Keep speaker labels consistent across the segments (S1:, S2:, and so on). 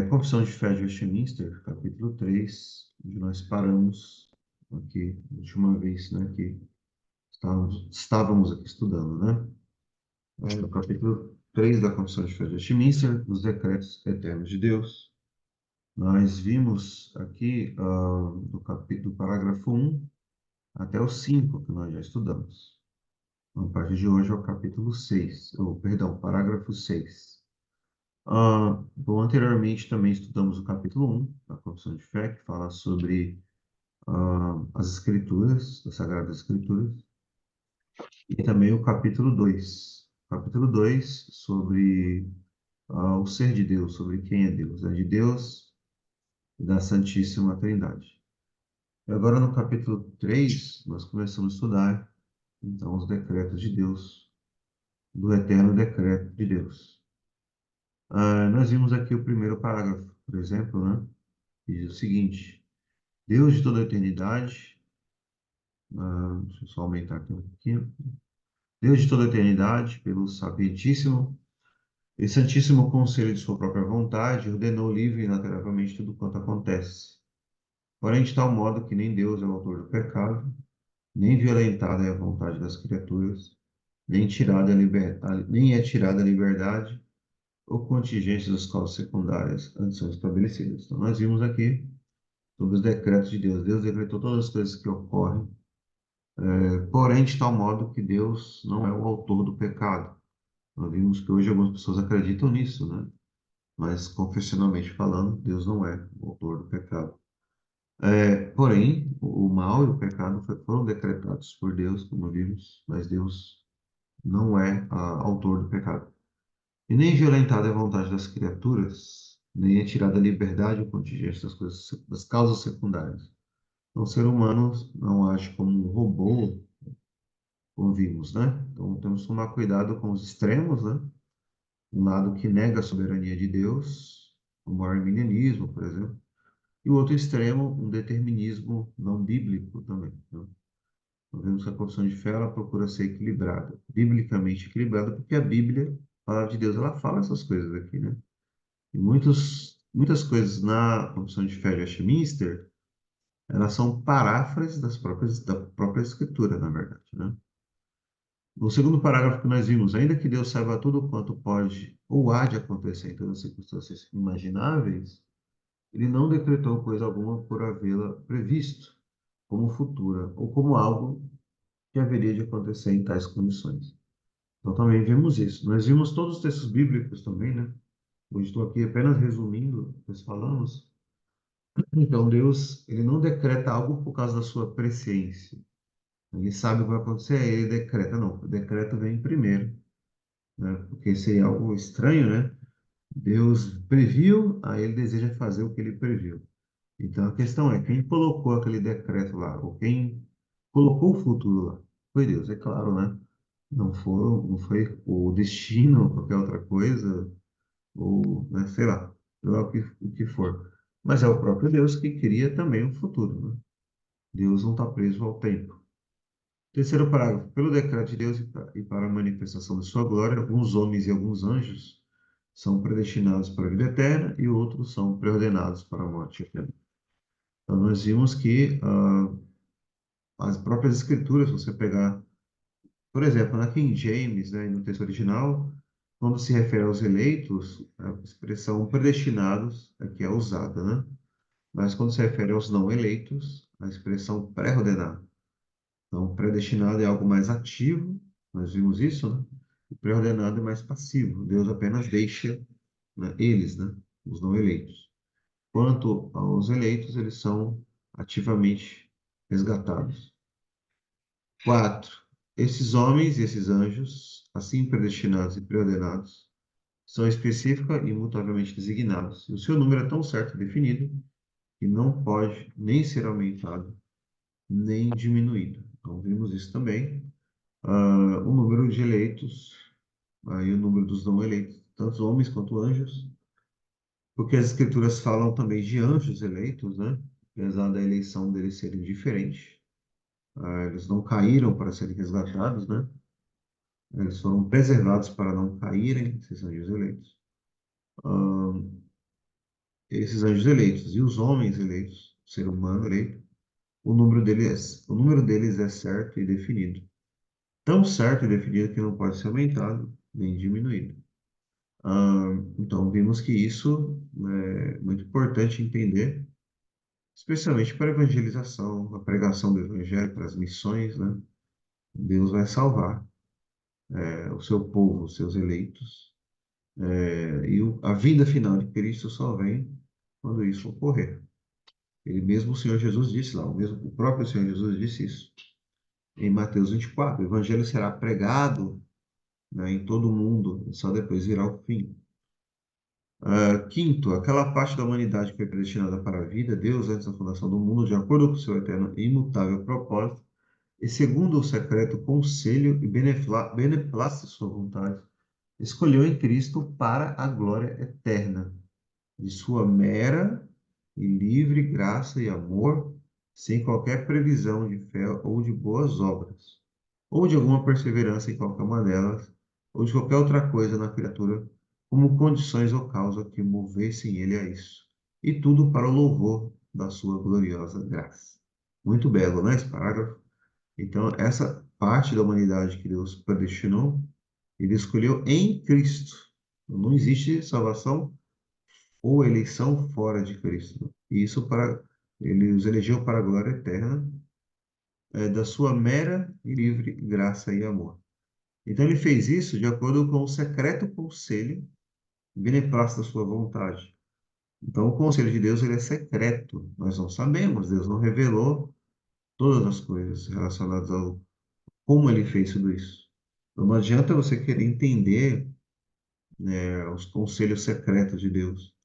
S1: Confissão de Fé de Westminster, capítulo 3, onde nós paramos aqui, a última vez, né, que estávamos aqui estudando, né? No capítulo 3 da Confissão de Fé de Westminster, os decretos eternos de Deus. Nós vimos aqui do parágrafo 1 até o 5, que nós já estudamos. A partir de hoje é o capítulo 6, parágrafo 6. Bom, anteriormente também estudamos o capítulo 1 da Confissão de Fé, que fala sobre as Escrituras, as Sagradas Escrituras, e também o capítulo 2. Capítulo 2 sobre o ser de Deus, sobre quem é Deus, de Deus e da Santíssima Trindade. E agora no capítulo 3, nós começamos a estudar, então, os decretos de Deus, do eterno decreto de Deus. Nós vimos aqui o primeiro parágrafo, por exemplo, né? Que diz o seguinte: Deus de toda a eternidade, deixa eu só aumentar aqui um pouquinho. Deus de toda a eternidade, pelo sapientíssimo e santíssimo conselho de sua própria vontade, ordenou livre e inalteravelmente tudo quanto acontece. Porém, de tal modo que nem Deus é o autor do pecado, nem violentada é a vontade das criaturas, nem é tirada a liberdade ou contingência das causas secundárias antes são estabelecidas. Então, nós vimos aqui sobre os decretos de Deus. Deus decretou todas as coisas que ocorrem, porém, de tal modo que Deus não é o autor do pecado. Nós vimos que hoje algumas pessoas acreditam nisso, né? Mas, confessionalmente falando, Deus não é o autor do pecado. Porém, o mal e o pecado foram decretados por Deus, como vimos, mas Deus não é autor do pecado. E nem violentada é a vontade das criaturas, nem é tirada a liberdade ou contingência das causas secundárias. Então, o ser humano não age como um robô, como vimos, né? Então, temos que tomar cuidado com os extremos, né? Um lado que nega a soberania de Deus, como o arminianismo, por exemplo, e o outro extremo, um determinismo não bíblico também, né? Nós vemos que a confissão de fé ela procura ser equilibrada, biblicamente equilibrada, porque a Bíblia, a palavra de Deus, ela fala essas coisas aqui, né? E muitas coisas na confissão de fé de Westminster, elas são paráfrases da própria Escritura, na verdade, né? No segundo parágrafo que nós vimos, ainda que Deus saiba tudo quanto pode ou há de acontecer em todas as circunstâncias imagináveis, ele não decretou coisa alguma por havê-la previsto, como futura, ou como algo que haveria de acontecer em tais condições. Então também vemos isso. Nós vimos todos os textos bíblicos também, né? Hoje estou aqui apenas resumindo o que nós falamos. Então Deus, ele não decreta algo por causa da sua presciência. Ele sabe o que vai acontecer, aí ele decreta. Não, o decreto vem primeiro, né? Porque seria algo estranho, né? Deus previu, aí ele deseja fazer o que ele previu. Então a questão é, quem colocou aquele decreto lá, ou quem colocou o futuro lá? Foi Deus, é claro, né? Não foi o destino ou qualquer outra coisa, ou, né, sei lá, o que for. Mas é o próprio Deus que cria também o futuro, né? Deus não está preso ao tempo. Terceiro parágrafo. Pelo decreto de Deus e para a manifestação de sua glória, alguns homens e alguns anjos são predestinados para a vida eterna e outros são preordenados para a morte eterna. Então, nós vimos que as próprias escrituras, se você pegar, por exemplo, na King James, né, no texto original, quando se refere aos eleitos, a expressão predestinados aqui é usada, né? Mas quando se refere aos não eleitos, a expressão pré-ordenado. Então, predestinado é algo mais ativo, nós vimos isso, né? E pré-ordenado é mais passivo. Deus apenas deixa, né, eles, né, os não eleitos. Quanto aos eleitos, eles são ativamente resgatados. 4. Esses homens e esses anjos, assim predestinados e preordenados, são específica e imutavelmente designados. E o seu número é tão certo e definido que não pode nem ser aumentado, nem diminuído. Então, vimos isso também. O número de eleitos, aí o número dos não eleitos, tanto homens quanto anjos, porque as escrituras falam também de anjos eleitos, né? Apesar da eleição deles serem diferente. Eles não caíram para serem resgatados, né? Eles foram preservados para não caírem, esses anjos eleitos. esses anjos eleitos. E os homens eleitos, o ser humano eleito, o número deles é certo e definido. Tão certo e definido que não pode ser aumentado nem diminuído. Então, vimos que isso é muito importante entender, especialmente para a evangelização, a pregação do evangelho, para as missões, né? Deus vai salvar o seu povo, os seus eleitos, a vinda final de Cristo só vem quando isso ocorrer. Ele mesmo, o Senhor Jesus disse lá, o próprio Senhor Jesus disse isso em Mateus 24: o evangelho será pregado, né, em todo o mundo, e só depois virá o fim. Quinto, aquela parte da humanidade que foi predestinada para a vida, Deus, antes da fundação do mundo, de acordo com o seu eterno e imutável propósito, e segundo o secreto conselho e beneplácito de sua vontade, escolheu em Cristo para a glória eterna, de sua mera e livre graça e amor, sem qualquer previsão de fé ou de boas obras, ou de alguma perseverança em qualquer uma delas, ou de qualquer outra coisa na criatura, como condições ou causa que movessem ele a isso. E tudo para o louvor da sua gloriosa graça. Muito belo, né, esse parágrafo? Então, essa parte da humanidade que Deus predestinou, ele escolheu em Cristo. Não existe salvação ou eleição fora de Cristo. E isso para ele os elegeu para a glória eterna, da sua mera e livre graça e amor. Então ele fez isso de acordo com o secreto conselho e beneplácito da sua vontade. Então o conselho de Deus ele é secreto, nós não sabemos, Deus não revelou todas as coisas relacionadas ao como ele fez tudo isso. Então não adianta você querer entender, os conselhos secretos de Deus.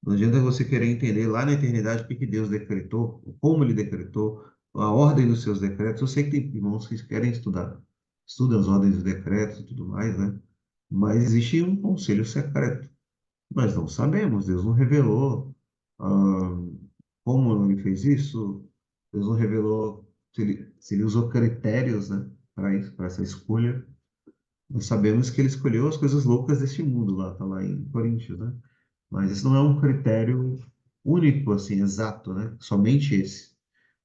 S1: Não adianta você querer entender lá na eternidade o que que Deus decretou, como ele decretou, a ordem dos seus decretos. Eu sei que tem irmãos que querem estudar, estudam as ordens dos decretos e tudo mais, né? Mas existe um conselho secreto. Nós não sabemos, Deus não revelou ah, como ele fez isso, Deus não revelou se ele usou critérios, né, para isso, para essa escolha. Nós sabemos que ele escolheu as coisas loucas deste mundo, lá, tá lá em Coríntios, né? Mas isso não é um critério único, assim, exato, né? Somente esse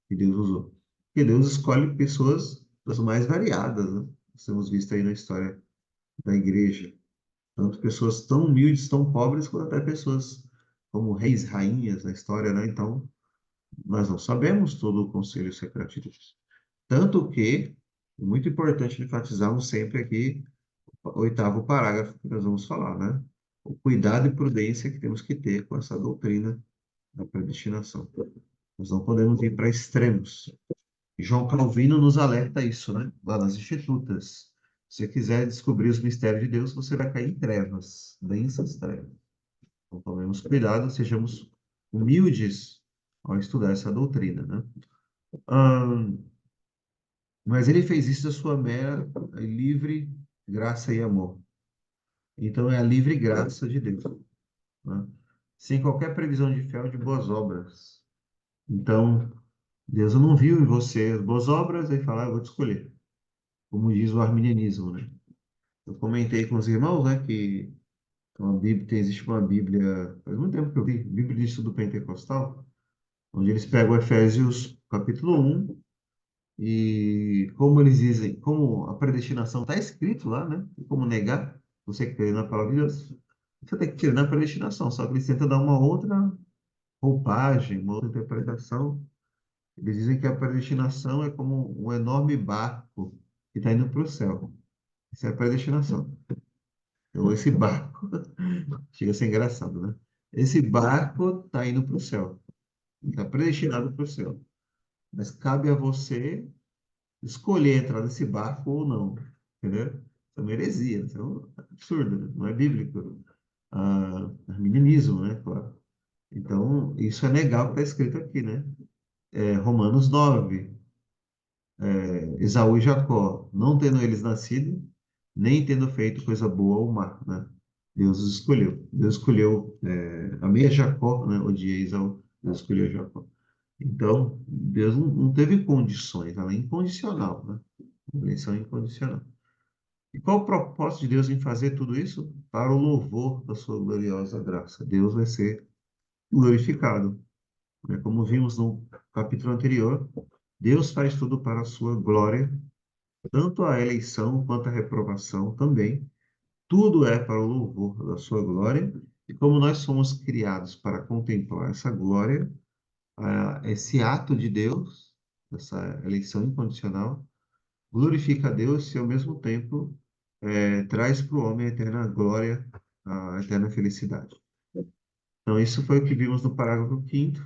S1: que Deus usou. Porque Deus escolhe pessoas das mais variadas, né? Nós temos visto aí na história da igreja. Tanto pessoas tão humildes, tão pobres, quanto até pessoas como reis, rainhas na história, né? Então, nós não sabemos todo o conselho secreto de Deus. Tanto que, é muito importante enfatizarmos sempre aqui o oitavo parágrafo que nós vamos falar, né? O cuidado e prudência que temos que ter com essa doutrina da predestinação. Nós não podemos ir para extremos. João Calvino nos alerta isso, né? Lá nas Institutas. Se você quiser descobrir os mistérios de Deus, você vai cair em trevas, densas trevas. Então, tomemos cuidado, sejamos humildes ao estudar essa doutrina, né? Ahn, mas ele fez isso da sua mera e livre graça e amor. Então, é a livre graça de Deus, né? Sem qualquer previsão de fé ou de boas obras. Então, Deus não viu em você as boas obras e fala, eu vou te escolher. Como diz o arminianismo, né? Eu comentei com os irmãos, né, que existe uma Bíblia, faz muito tempo que eu vi, Bíblia de Estudo Pentecostal, onde eles pegam Efésios capítulo 1 e como eles dizem, como a predestinação está escrito lá, né? E como negar, você que crê na palavra de Deus, você tem que crer na predestinação, só que eles tentam dar uma outra roupagem, uma outra interpretação. Eles dizem que a predestinação é como um enorme barco que está indo para o céu. Isso é a predestinação. Então, esse barco, chega a ser engraçado, né? Esse barco está indo para o céu. Está predestinado para o céu. Mas cabe a você escolher entrar nesse barco ou não. Entendeu? Isso é uma heresia, isso é um absurdo, né? Não é bíblico. Arminianismo, né? Claro. Então, isso é negar o que está escrito aqui, né? Romanos 9. Esaú e Jacó, não tendo eles nascido, nem tendo feito coisa boa ou má, né? Deus os escolheu. Deus escolheu, amei a Jacó, né? Odiei Esaú, Deus escolheu Jacó. Então, Deus não teve condições, ela é incondicional, né? Eleição incondicional. E qual o propósito de Deus em fazer tudo isso? Para o louvor da sua gloriosa graça. Deus vai ser glorificado. Né? Como vimos no capítulo anterior, Deus faz tudo para a sua glória, tanto a eleição quanto a reprovação também. Tudo é para o louvor da sua glória. E como nós somos criados para contemplar essa glória, esse ato de Deus, essa eleição incondicional, glorifica a Deus e, ao mesmo tempo, traz para o homem a eterna glória, a eterna felicidade. Então, isso foi o que vimos no parágrafo 5º.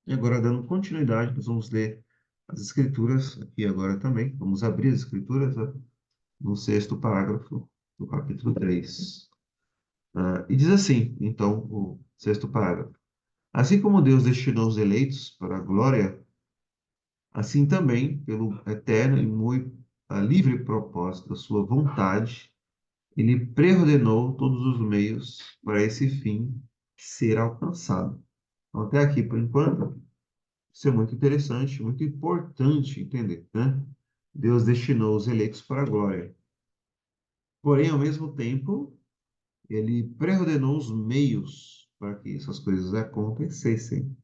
S1: E agora, dando continuidade, nós vamos ler as Escrituras aqui agora também. Vamos abrir as Escrituras, né, no 6º parágrafo do capítulo 3. E diz assim, então, o 6º parágrafo. Assim como Deus destinou os eleitos para a glória, assim também, pelo eterno e muito livre propósito da sua vontade, ele preordenou todos os meios para esse fim ser alcançado. Então, até aqui, por enquanto, isso é muito interessante, muito importante entender, né? Deus destinou os eleitos para a glória. Porém, ao mesmo tempo, ele preordenou os meios para que essas coisas acontecessem.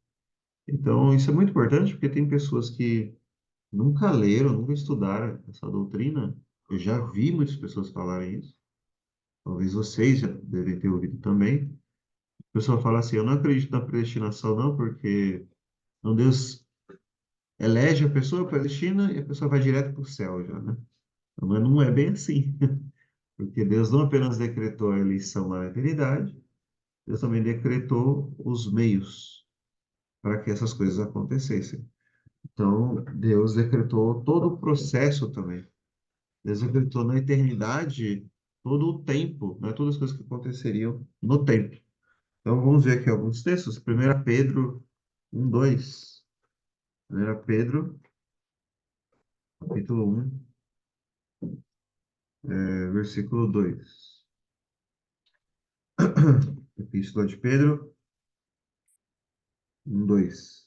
S1: Então, isso é muito importante porque tem pessoas que nunca leram, nunca estudaram essa doutrina. Eu já vi muitas pessoas falarem isso. Talvez vocês já devem ter ouvido também. O pessoal fala assim: eu não acredito na predestinação, não, porque não, Deus elege a pessoa predestina e a pessoa vai direto para o céu já, né? Mas não é bem assim. Porque Deus não apenas decretou a eleição na eternidade, Deus também decretou os meios para que essas coisas acontecessem. Então, Deus decretou todo o processo também. Deus decretou na eternidade todo o tempo, né? Todas as coisas que aconteceriam no tempo. Então, vamos ver aqui alguns textos. 1 Pedro 1:2. 1 Pedro, capítulo 1, versículo 2. Epístola de Pedro 1:2.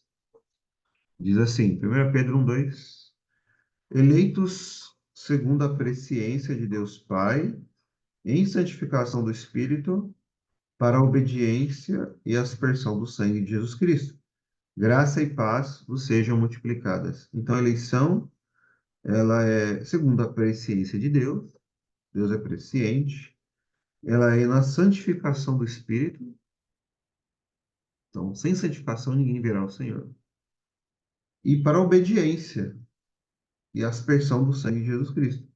S1: Diz assim, 1 Pedro 1:2. Eleitos segundo a presciência de Deus Pai, em santificação do Espírito, para a obediência e aspersão do sangue de Jesus Cristo. Graça e paz vos sejam multiplicadas. Então, a eleição, ela é segundo a presciência de Deus, Deus é presciente, ela é na santificação do Espírito, então, sem santificação ninguém verá o Senhor. E para a obediência e aspersão do sangue de Jesus Cristo.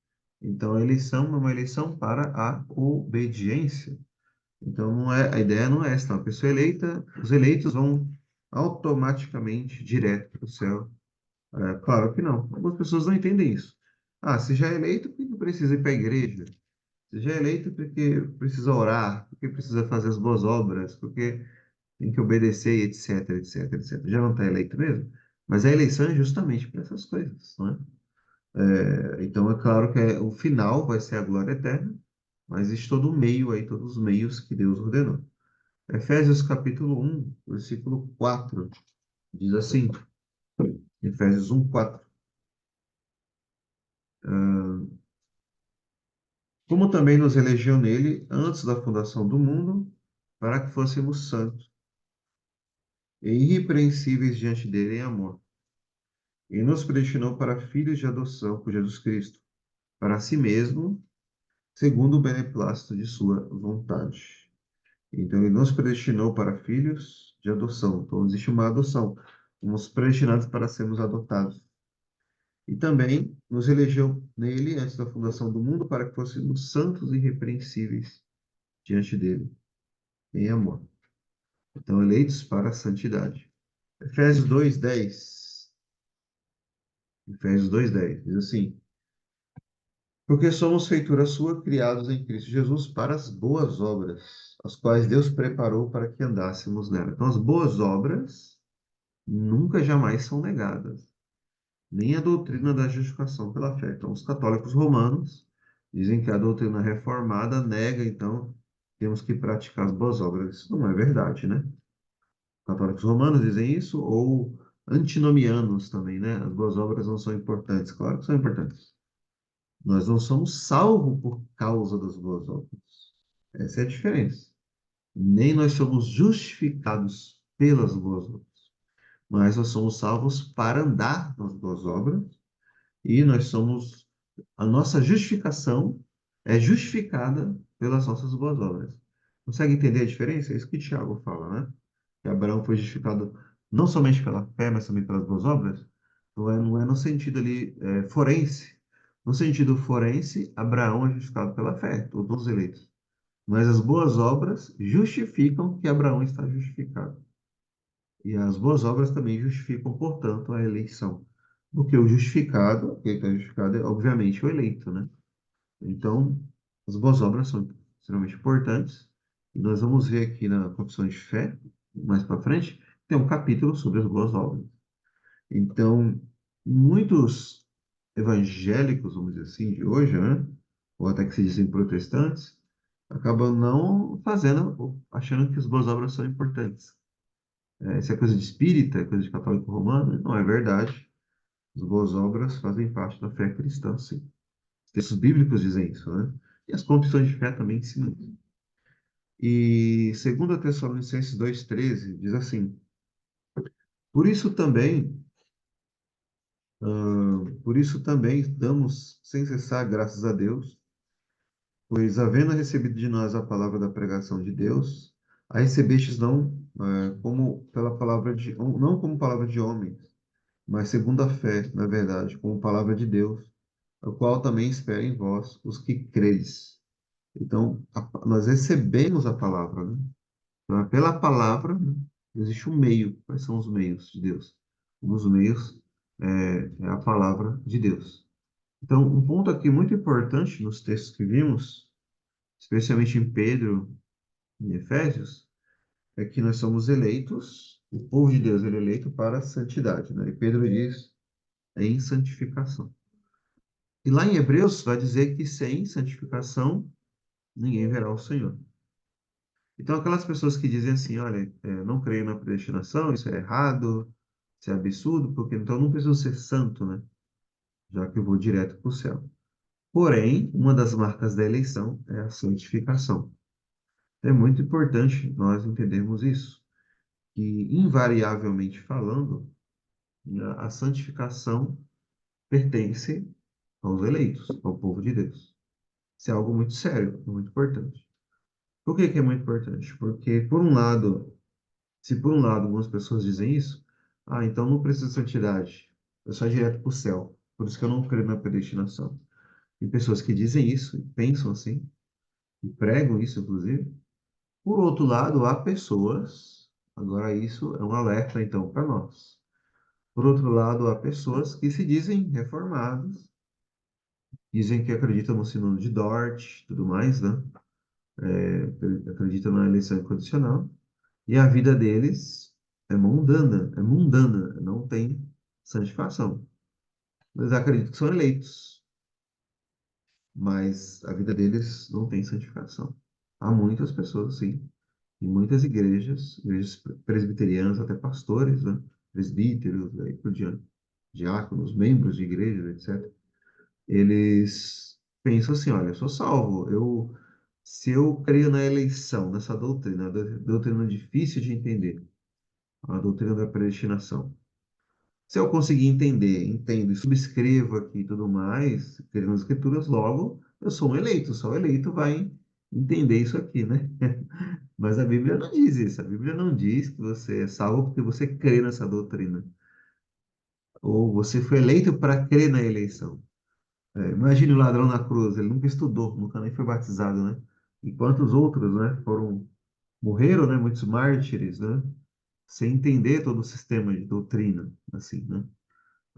S1: Então, a eleição é uma eleição para a obediência. Então, a ideia não é essa. A pessoa eleita, os eleitos vão automaticamente direto para o céu. Claro que não. Algumas pessoas não entendem isso. Se já é eleito, por que precisa ir para a igreja? Se já é eleito, porque precisa orar, porque precisa fazer as boas obras, porque tem que obedecer, etc, etc, etc. Já não está eleito mesmo? Mas a eleição é justamente para essas coisas, não é? Então, é claro que o final vai ser a glória eterna, mas existe todo o meio aí, todos os meios que Deus ordenou. Efésios capítulo 1, versículo 4, diz assim, Efésios 1:4. Como também nos elegeu nele antes da fundação do mundo, para que fôssemos santos e irrepreensíveis diante dele em amor. E nos predestinou para filhos de adoção por Jesus Cristo, para si mesmo, segundo o beneplácito de sua vontade. Então, ele nos predestinou para filhos de adoção. Então, existe uma adoção. Fomos predestinados para sermos adotados. E também nos elegeu nele, antes da fundação do mundo, para que fôssemos santos e irrepreensíveis diante dele, em amor. Então, eleitos para a santidade. Efésios 2:10. Efésios 2:10 diz assim: porque somos feitura sua, criados em Cristo Jesus para as boas obras, as quais Deus preparou para que andássemos nela. Então, as boas obras nunca jamais são negadas, nem a doutrina da justificação pela fé. Então, os católicos romanos dizem que a doutrina reformada nega, então, temos que praticar as boas obras. Isso não é verdade, né? Católicos romanos dizem isso, ou antinomianos também, né? As boas obras não são importantes. Claro que são importantes. Nós não somos salvos por causa das boas obras. Essa é a diferença. Nem nós somos justificados pelas boas obras, mas nós somos salvos para andar nas boas obras e nós somos, a nossa justificação é justificada pelas nossas boas obras. Consegue entender a diferença? É isso que Tiago fala, né? Que Abraão foi justificado não somente pela fé, mas também pelas boas obras. Não é no sentido ali forense. No sentido forense, Abraão é justificado pela fé, todos os eleitos. Mas as boas obras justificam que Abraão está justificado. E as boas obras também justificam, portanto, a eleição. Porque o justificado, quem está justificado é, obviamente, o eleito, né? Então, as boas obras são extremamente importantes. E nós vamos ver aqui na Confissão de Fé, mais para frente, tem um capítulo sobre as boas obras. Então, muitos evangélicos, vamos dizer assim, de hoje, né? Ou até que se dizem protestantes, acabam não fazendo, achando que as boas obras são importantes. Isso é coisa de espírita, é coisa de católico romano? Não é verdade. As boas obras fazem parte da fé cristã, sim. Os textos bíblicos dizem isso, né? E as confissões de fé também ensinam isso. E 2 Tessalonicenses 2,13 diz assim: Por isso também, por isso também damos sem cessar graças a Deus, pois havendo recebido de nós a palavra da pregação de Deus, a recebestes não como pela palavra de, não como palavra de homens, mas segundo a fé, na verdade, como palavra de Deus, o qual também espera em vós, os que credes. Então, nós recebemos a palavra, né? Então, é pela palavra, né, existe um meio. Quais são os meios de Deus? Um dos meios é a palavra de Deus. Então, um ponto aqui muito importante nos textos que vimos, especialmente em Pedro e Efésios, é que nós somos eleitos, o povo de Deus ele é eleito para a santidade, né? E Pedro diz em santificação. E lá em Hebreus vai dizer que sem santificação ninguém verá o Senhor. Então, aquelas pessoas que dizem assim, olha, não creio na predestinação, isso é errado, isso é absurdo, porque então não preciso ser santo, né? Já que eu vou direto para o céu. Porém, uma das marcas da eleição é a santificação. É muito importante nós entendermos isso, que invariavelmente falando, a santificação pertence aos eleitos, ao povo de Deus. Isso é algo muito sério, muito importante. Por que que é muito importante? Porque, por um lado, se por um lado algumas pessoas dizem isso, então não precisa de santidade, eu só direto para o céu. Por isso que eu não creio na predestinação. Tem pessoas que dizem isso, e pensam assim, e pregam isso, inclusive. Por outro lado, há pessoas, agora isso é um alerta então para nós. Por outro lado, há pessoas que se dizem reformadas, dizem que acreditam no sinônimo de Dort, tudo mais, né? Acreditam na eleição incondicional, e a vida deles é mundana, não tem santificação. Eles acreditam que são eleitos, mas a vida deles não tem santificação. Há muitas pessoas assim, em muitas igrejas presbiterianas, até pastores, né? Presbíteros, aí por diante, diáconos, membros de igrejas, etc. Eles pensam assim, olha, eu sou salvo, se eu creio na eleição, nessa doutrina, a doutrina difícil de entender, a doutrina da predestinação. Se eu conseguir entender, entendo e subscrevo aqui e tudo mais, creio nas escrituras, logo eu sou um eleito, só o eleito vai entender isso aqui, né? Mas a Bíblia não diz isso. A Bíblia não diz que você é salvo porque você crê nessa doutrina. Ou você foi eleito para crer na eleição. Imagine o ladrão na cruz, ele nunca estudou, nunca nem foi batizado, né? Enquanto os outros, né, morreram, né, muitos mártires, né, sem entender todo o sistema de doutrina, assim, né?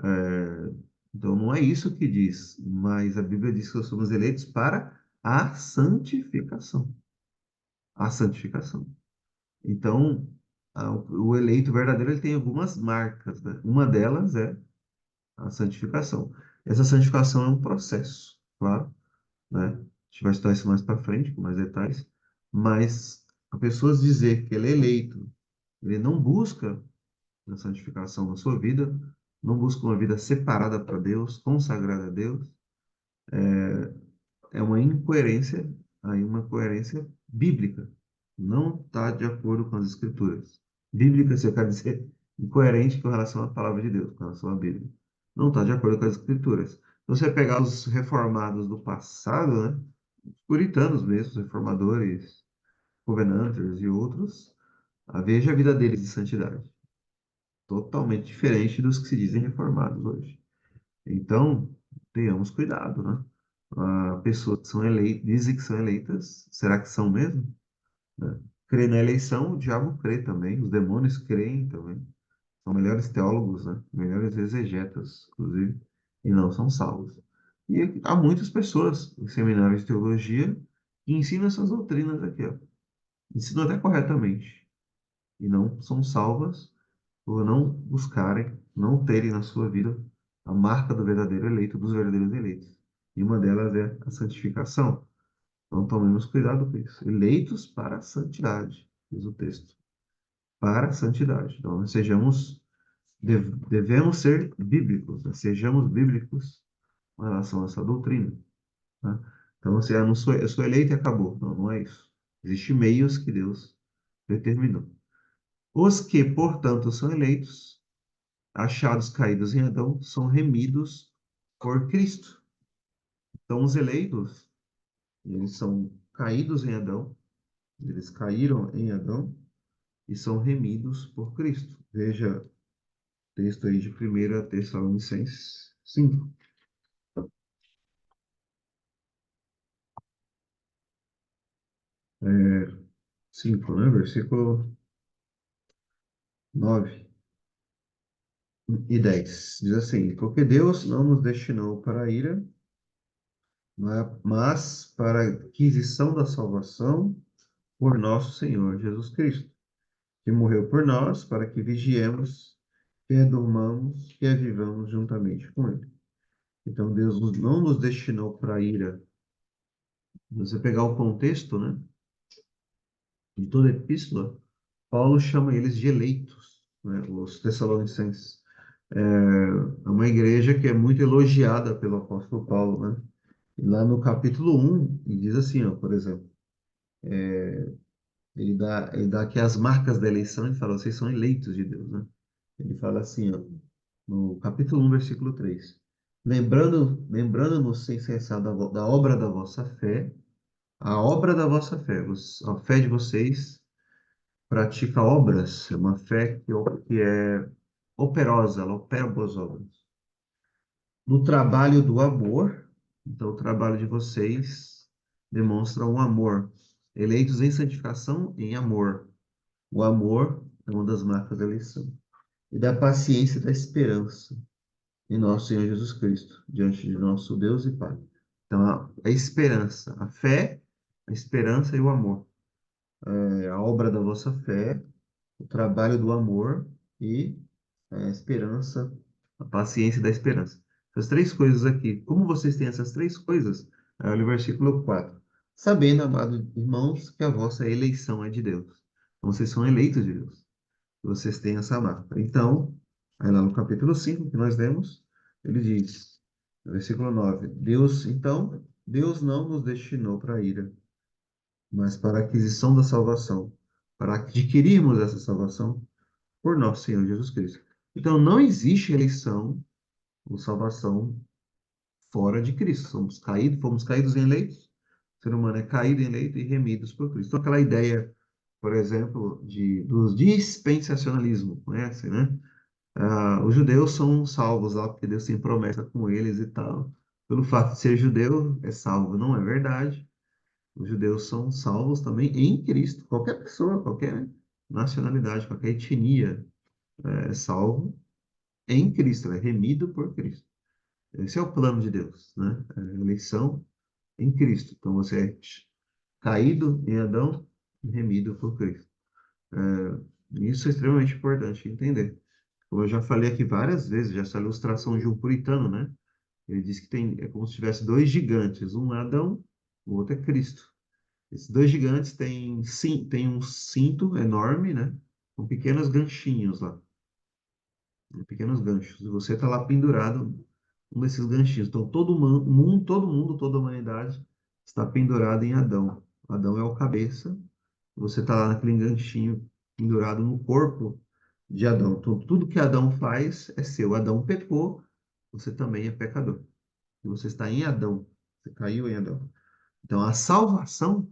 S1: É, então não é isso que diz, mas a Bíblia diz que nós somos eleitos para a santificação. A santificação. Então, o eleito verdadeiro ele tem algumas marcas, né? Uma delas é a santificação. Essa santificação é um processo, claro, né? A gente vai estudar isso mais para frente, com mais detalhes, mas a pessoa dizer que ele é eleito, ele não busca a santificação na sua vida, não busca uma vida separada para Deus, consagrada a Deus, é uma incoerência, aí uma coerência bíblica. Não está de acordo com as escrituras. Bíblica, se eu quero dizer, incoerente com relação à palavra de Deus, com relação à Bíblia. Não está de acordo com as Escrituras. Se você pegar os reformados do passado, né, os puritanos mesmo, os reformadores, Covenanters e outros, veja a vida deles de santidade. Totalmente diferente dos que se dizem reformados hoje. Então, tenhamos cuidado, né? Pessoas que são eleitas, dizem que são eleitas, será que são mesmo? Né? Crê na eleição, o diabo crê também, os demônios creem também. São melhores teólogos, né? Melhores exegetas, inclusive, e não são salvos. E há muitas pessoas em seminários de teologia que ensinam essas doutrinas aqui, ó. Ensinam até corretamente, e não são salvas por não buscarem, não terem na sua vida a marca do verdadeiro eleito, dos verdadeiros eleitos. E uma delas é a santificação. Então tomemos cuidado com isso. Eleitos para a santidade, diz o texto. Para a santidade. Então, nós devemos ser bíblicos, né? Sejamos bíblicos com relação a essa doutrina. Tá? Então, você, não sou, eu sou eleito e acabou. Não, não é isso. Existem meios que Deus determinou. Os que, portanto, são eleitos, achados caídos em Adão, são remidos por Cristo. Então, os eleitos, eles são caídos em Adão, eles caíram em Adão e são remidos por Cristo. Veja o texto aí de 1 Tessalonicenses 5. 5, né? Versículo 9 e 10. Diz assim: Porque Deus não nos destinou para a ira, mas para a aquisição da salvação por nosso Senhor Jesus Cristo, que morreu por nós, para que vigiemos, que adormamos, que vivamos juntamente com Ele. Então, Deus não nos destinou para a ira. Se você pegar o contexto, né, de toda a epístola, Paulo chama eles de eleitos, né, os Tessalonicenses. É uma igreja que é muito elogiada pelo apóstolo Paulo, né? E lá no capítulo 1, ele diz assim, ó, por exemplo, ele dá aqui as marcas da eleição e fala, vocês são eleitos de Deus, né? Ele fala assim, ó, no capítulo 1, versículo 3. Lembrando-nos sem cessar da obra da vossa fé, a obra da vossa fé, a fé de vocês pratica obras, é uma fé que é operosa, ela opera boas obras. No trabalho do amor, então o trabalho de vocês demonstra um amor, eleitos em santificação, em amor. O amor é uma das marcas da eleição. E da paciência e da esperança em nosso Senhor Jesus Cristo, diante de nosso Deus e Pai. Então, a esperança, a fé, a esperança e o amor. A obra da vossa fé, o trabalho do amor e a esperança, a paciência da esperança. Essas três coisas aqui. Como vocês têm essas três coisas? Olha o versículo 4. Sabendo, amados irmãos, que a vossa eleição é de Deus. Então, vocês são eleitos de Deus. Vocês têm essa marca. Então, aí lá no capítulo 5 que nós lemos, ele diz, no versículo 9, Deus não nos destinou para a ira, mas para a aquisição da salvação, para adquirirmos essa salvação por nosso Senhor Jesus Cristo. Então, não existe eleição ou salvação fora de Cristo. Fomos caídos em eleitos. O ser humano é caído em eleito e remidos por Cristo. Então, aquela ideia, por exemplo, do dispensacionalismo, conhece, né? Os judeus são salvos lá porque Deus tem promessa com eles e tal. Pelo fato de ser judeu, é salvo. Não é verdade. Os judeus são salvos também em Cristo. Qualquer pessoa, qualquer nacionalidade, qualquer etnia é salvo em Cristo, é remido por Cristo. Esse é o plano de Deus, né? A eleição em Cristo. Então você é caído em Adão e remido por Cristo. Isso é extremamente importante entender. Como eu já falei aqui várias vezes, já essa ilustração de um puritano, né? Ele diz que é como se tivesse dois gigantes, um é Adão, o outro é Cristo. Esses dois gigantes têm, sim, têm um cinto enorme, né? Com pequenos ganchinhos lá, pequenos ganchos. E você está lá pendurado um desses ganchinhos. Então toda a humanidade está pendurada em Adão. Adão é o cabeça. Você está lá naquele ganchinho pendurado no corpo de Adão. Então, tudo que Adão faz é seu. Adão pecou, você também é pecador. E você está em Adão, você caiu em Adão. Então, a salvação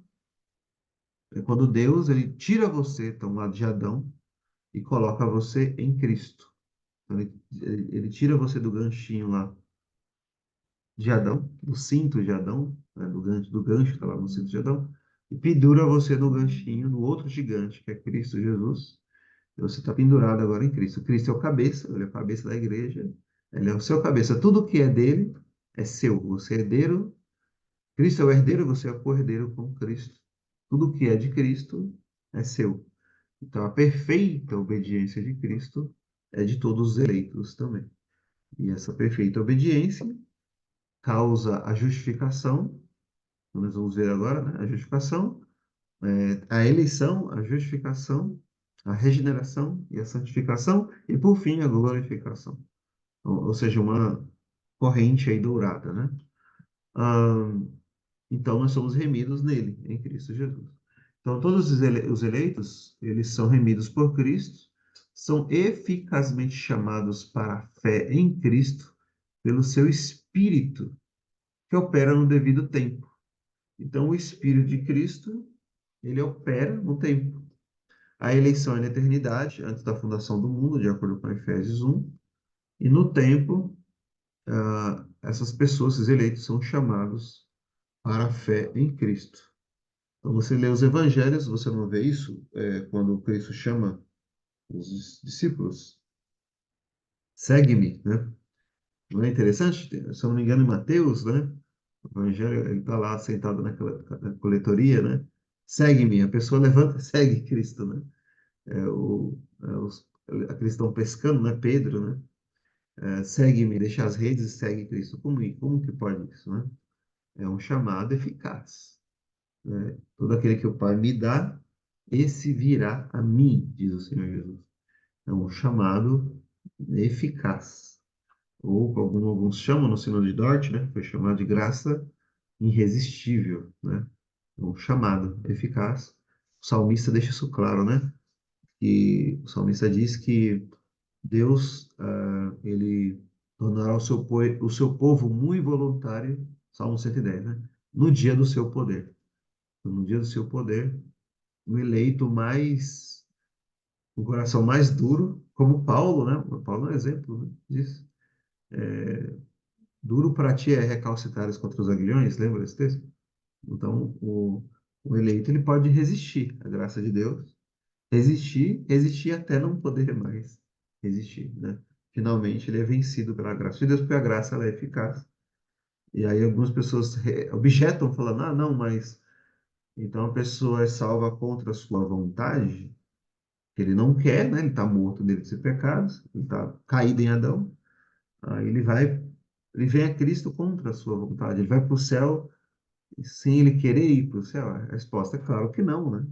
S1: é quando Deus ele tira você, então, lá de Adão, e coloca você em Cristo. Então, ele tira você do ganchinho lá de Adão, do cinto de Adão, né, do gancho que está lá no cinto de Adão, e pendura você no ganchinho, no outro gigante, que é Cristo Jesus. E você está pendurado agora em Cristo. Cristo é o cabeça, ele é o cabeça da igreja, ele é o seu cabeça. Tudo que é dele é seu. Você é herdeiro, Cristo é o herdeiro, você é o co-herdeiro com Cristo. Tudo que é de Cristo é seu. Então, a perfeita obediência de Cristo é de todos os eleitos também. E essa perfeita obediência causa a justificação, nós vamos ver agora, né? A justificação, a eleição, a justificação, a regeneração e a santificação, e por fim a glorificação. Ou seja, uma corrente aí dourada, né? Ah, então nós somos remidos nele, em Cristo Jesus. Então todos os eleitos, eles são remidos por Cristo, são eficazmente chamados para a fé em Cristo pelo seu Espírito, que opera no devido tempo. Então, o Espírito de Cristo, ele opera no tempo. A eleição é na eternidade, antes da fundação do mundo, de acordo com Efésios 1. E no tempo, essas pessoas, esses eleitos, são chamados para a fé em Cristo. Então, você lê os evangelhos, você não vê isso quando Cristo chama os discípulos. Segue-me, né? Não é interessante? Se eu não me engano, em Mateus, né? O evangelho, ele está lá sentado na coletoria, né? Segue-me. A pessoa levanta e segue Cristo, né? Aqueles estão pescando, né? Pedro, né? Segue-me, deixa as redes e segue Cristo. Como que pode isso, né? É um chamado eficaz, né? Todo aquele que o Pai me dá, esse virá a mim, diz o Senhor Jesus. É um chamado eficaz. Ou como alguns chamam no Sino de Dort, né? Foi chamado de graça irresistível, né? É um chamado eficaz. O salmista deixa isso claro, né? E o salmista diz que Deus, ele tornará o seu povo muito voluntário, Salmo 110, né? No dia do seu poder. Então, no dia do seu poder, o eleito mais, o coração mais duro, como Paulo, né? Paulo é um exemplo, né, disso. Duro para ti é recalcitares contra os aguilhões, lembra desse texto? Então, o eleito ele pode resistir à graça de Deus, resistir até não poder mais resistir, né? Finalmente ele é vencido pela graça de Deus, porque a graça ela é eficaz. E aí algumas pessoas objetam falando, ah, não, mas então a pessoa é salva contra a sua vontade, que ele não quer, né? Ele está morto dele de ser pecados, ele está caído em Adão. Aí ele vem a Cristo contra a sua vontade, ele vai para o céu sem ele querer ir para o céu. A resposta é claro que não, né?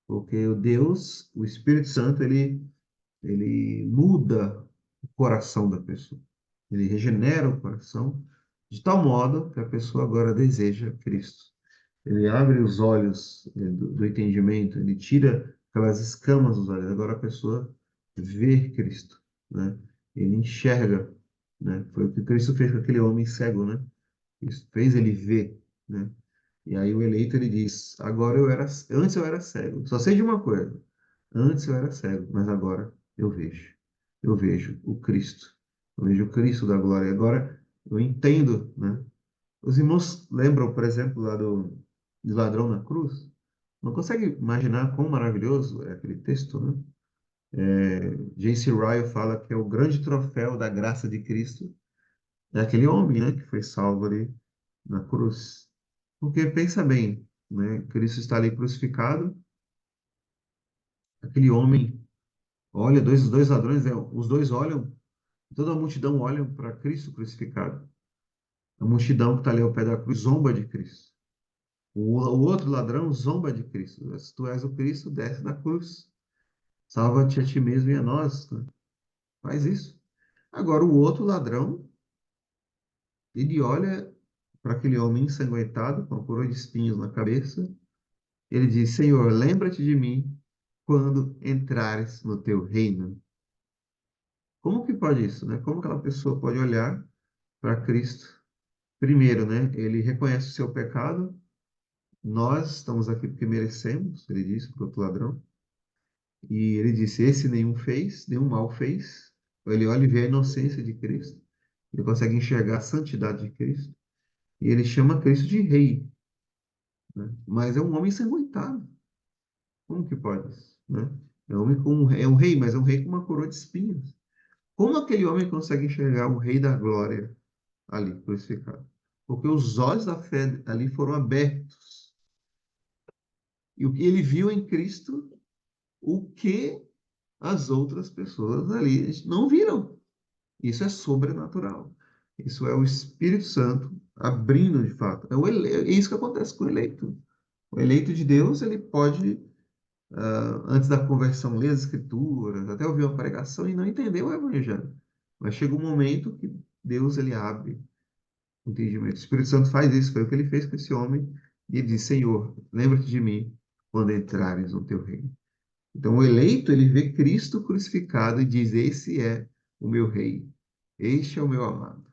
S1: Porque o Deus, o Espírito Santo, ele muda o coração da pessoa. Ele regenera o coração de tal modo que a pessoa agora deseja Cristo. Ele abre os olhos do entendimento, ele tira aquelas escamas dos olhos. Agora a pessoa vê Cristo, né? Ele enxerga, né? Foi o que Cristo fez com aquele homem cego, né? Isso fez ele ver, né? E aí o eleito ele diz: antes eu era cego. Só sei de uma coisa: antes eu era cego, mas agora eu vejo. Eu vejo o Cristo. Eu vejo o Cristo da glória. Agora eu entendo, né? Os irmãos lembram, por exemplo, lá do ladrão na cruz? Não consegue imaginar quão maravilhoso é aquele texto, né? J.C. Ryle fala que é o grande troféu da graça de Cristo, é aquele homem, né, que foi salvo ali na cruz. Porque pensa bem, né? Cristo está ali crucificado, aquele homem olha, os dois ladrões, os dois olham, toda a multidão olha para Cristo crucificado. A multidão que está ali ao pé da cruz zomba de Cristo. O outro ladrão zomba de Cristo. Se tu és o Cristo, desce da cruz. Salva-te a ti mesmo e a nós, né? Faz isso. Agora, o outro ladrão, ele olha para aquele homem ensanguentado, com a coroa de espinhos na cabeça. Ele diz: Senhor, lembra-te de mim quando entrares no teu reino. Como que pode isso, né? Como aquela pessoa pode olhar para Cristo? Primeiro, né? Ele reconhece o seu pecado. Nós estamos aqui porque merecemos, ele disse para o outro ladrão. E ele disse: esse nenhum fez, nenhum mal fez. Ele olha e vê a inocência de Cristo. Ele consegue enxergar a santidade de Cristo. E ele chama Cristo de rei, né? Mas é um homem ensanguentado. Como que pode isso, né? É um rei, mas é um rei com uma coroa de espinhos. Como aquele homem consegue enxergar o rei da glória ali crucificado? Porque os olhos da fé ali foram abertos. E o que ele viu em Cristo, o que as outras pessoas ali não viram. Isso é sobrenatural. Isso é o Espírito Santo abrindo de fato. É isso que acontece com o eleito. O eleito de Deus, ele pode, antes da conversão, ler as Escrituras, até ouvir uma pregação e não entender o Evangelho. Mas chega um momento que Deus ele abre o entendimento. O Espírito Santo faz isso, foi o que ele fez com esse homem. E ele diz: Senhor, lembra-te de mim quando entrares no teu reino. Então, o eleito, ele vê Cristo crucificado e diz: esse é o meu rei, este é o meu amado.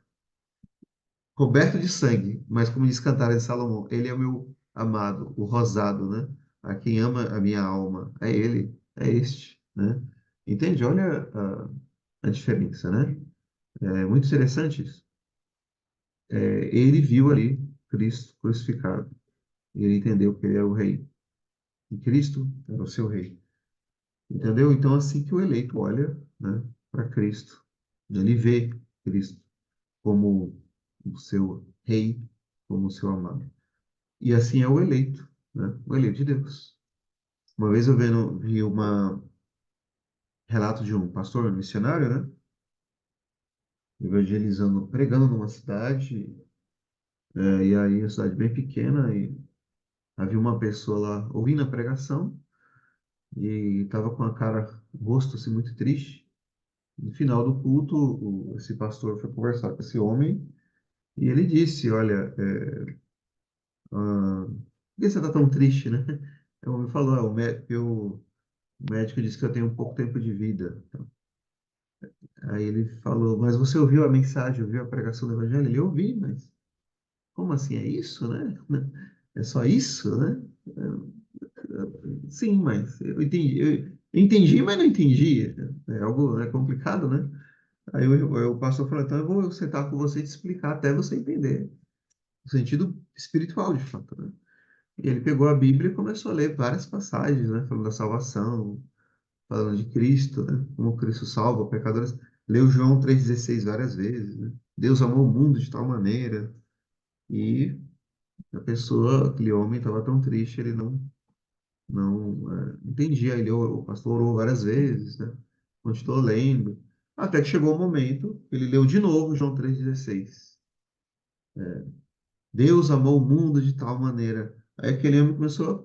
S1: Coberto de sangue, mas como diz Cantares de Salomão, ele é o meu amado, o rosado, né? A quem ama a minha alma, é ele, é este, né? Entende? Olha a diferença, né? É muito interessante isso. Ele viu ali Cristo crucificado, e ele entendeu que ele era o rei, e Cristo era o seu rei. Entendeu? Então, assim que o eleito olha, né, para Cristo, ele vê Cristo como o seu rei, como o seu amado. E assim é o eleito, né? O eleito de Deus. Uma vez vi uma relato de um pastor missionário, né? Evangelizando, pregando numa cidade, e aí a cidade bem pequena, e havia uma pessoa lá ouvindo a pregação, e estava com a cara, o rosto assim, muito triste. No final do culto, esse pastor foi conversar com esse homem, e ele disse: olha, por que você está tão triste, né? O homem falou: o médico disse que eu tenho pouco tempo de vida. Aí ele falou: mas você ouviu a mensagem, ouviu a pregação do evangelho? Ele ouviu, mas como assim? É isso, né? É só isso, né? Sim, mas eu entendi, mas não entendi. É algo, é complicado, né? Aí o pastor falou: então eu vou sentar com você e te explicar até você entender o sentido espiritual, de fato, né? E ele pegou a Bíblia e começou a ler várias passagens, né? Falando da salvação, falando de Cristo, né? Como Cristo salva pecadores. Leu João 3,16 várias vezes, né? Deus amou o mundo de tal maneira. E a pessoa, aquele homem estava tão triste, ele não entendia. O pastor orou várias vezes, né? Continuou lendo. Até que chegou o momento, ele leu de novo João 3,16. Deus amou o mundo de tal maneira. Aí aquele homem começou a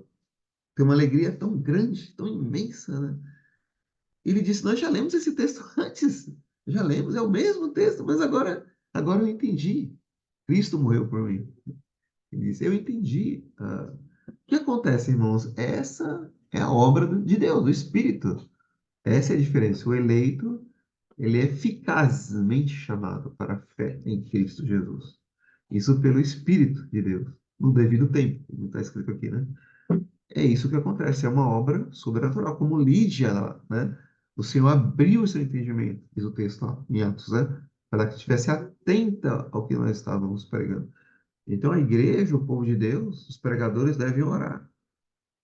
S1: ter uma alegria tão grande, tão imensa, né? Ele disse: nós já lemos esse texto antes. Já lemos, é o mesmo texto, mas agora eu entendi. Cristo morreu por mim. Ele disse: eu entendi. O que acontece, irmãos? Essa é a obra de Deus, do Espírito. Essa é a diferença. O eleito, ele é eficazmente chamado para a fé em Cristo Jesus. Isso pelo Espírito de Deus, no devido tempo, como está escrito aqui, né? É isso que acontece, é uma obra sobrenatural, como Lídia, né? O Senhor abriu o seu entendimento, diz o texto lá, em Atos, né? Para que estivesse atenta ao que nós estávamos pregando. Então, a igreja, o povo de Deus, os pregadores devem orar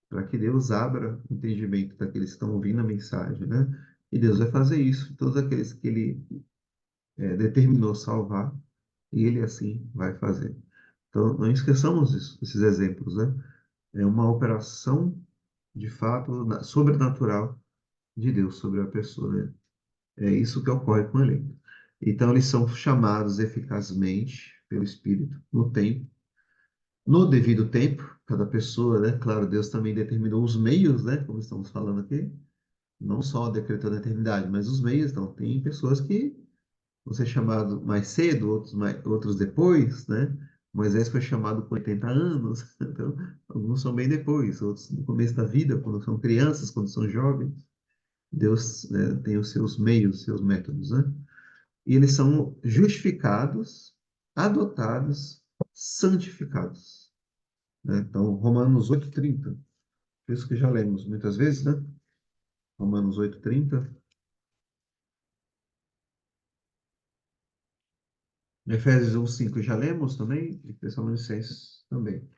S1: para que Deus abra o entendimento daqueles que estão ouvindo a mensagem, né? E Deus vai fazer isso, todos aqueles que Ele determinou salvar, e Ele assim vai fazer. Então, não esqueçamos isso, esses exemplos, né? É uma operação de fato sobrenatural de Deus sobre a pessoa, né? É isso que ocorre com o eleito. Então, eles são chamados eficazmente pelo Espírito no tempo, no devido tempo, cada pessoa, né? Claro, Deus também determinou os meios, né? Como estamos falando aqui, não só decretando a eternidade, mas os meios. Então, tem pessoas que vão ser chamados mais cedo, outros depois, né? Moisés foi chamado com 80 anos, então alguns são bem depois, outros no começo da vida, quando são crianças, quando são jovens. Deus, né, tem os seus meios, seus métodos, né? E eles são justificados, adotados, santificados, né? Então, Romanos 8:30, isso que já lemos muitas vezes, né? Romanos 8:30. Efésios 1:5 já lemos também, e Tessalonicenses também.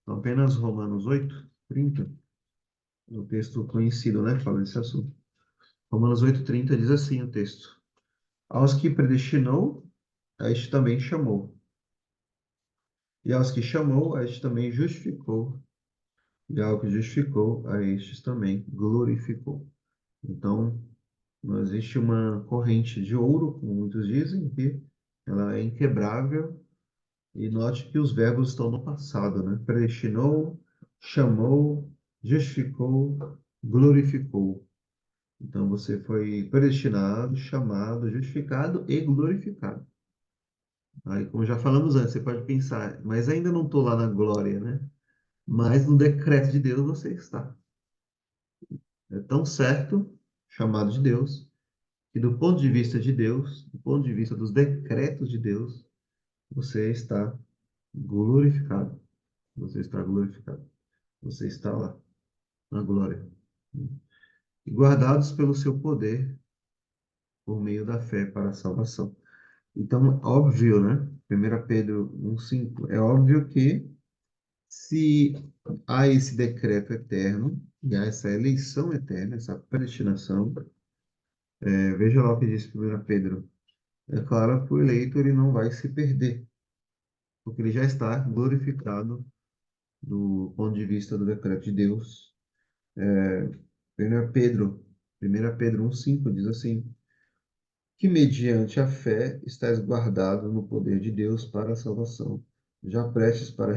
S1: Então, apenas Romanos 8:30, o texto conhecido, né? Fala desse assunto. Romanos 8:30 diz assim o texto: Aos que predestinou, a este também chamou. E aos que chamou, a este também justificou. E ao que justificou, a estes também glorificou. Então, não existe uma corrente de ouro, como muitos dizem, que ela é inquebrável. E note que os verbos estão no passado, né? Predestinou, chamou, justificou, glorificou. Então, você foi predestinado, chamado, justificado e glorificado. Aí, como já falamos antes, você pode pensar, mas ainda não estou lá na glória, né? Mas no decreto de Deus você está. É tão certo, chamado de Deus, que do ponto de vista de Deus, do ponto de vista dos decretos de Deus, você está glorificado. Você está glorificado. Você está lá, na glória. E guardados pelo seu poder, por meio da fé para a salvação. Então, óbvio, né? 1 Pedro 1:5, é óbvio que se há esse decreto eterno, e há essa eleição eterna, essa predestinação, veja lá o que diz 1 Pedro. É claro que o eleito ele não vai se perder, porque ele já está glorificado do ponto de vista do decreto de Deus. 1 Pedro, 1 Pedro 1:5 diz assim, que mediante a fé estás guardado no poder de Deus para a salvação, já prestes para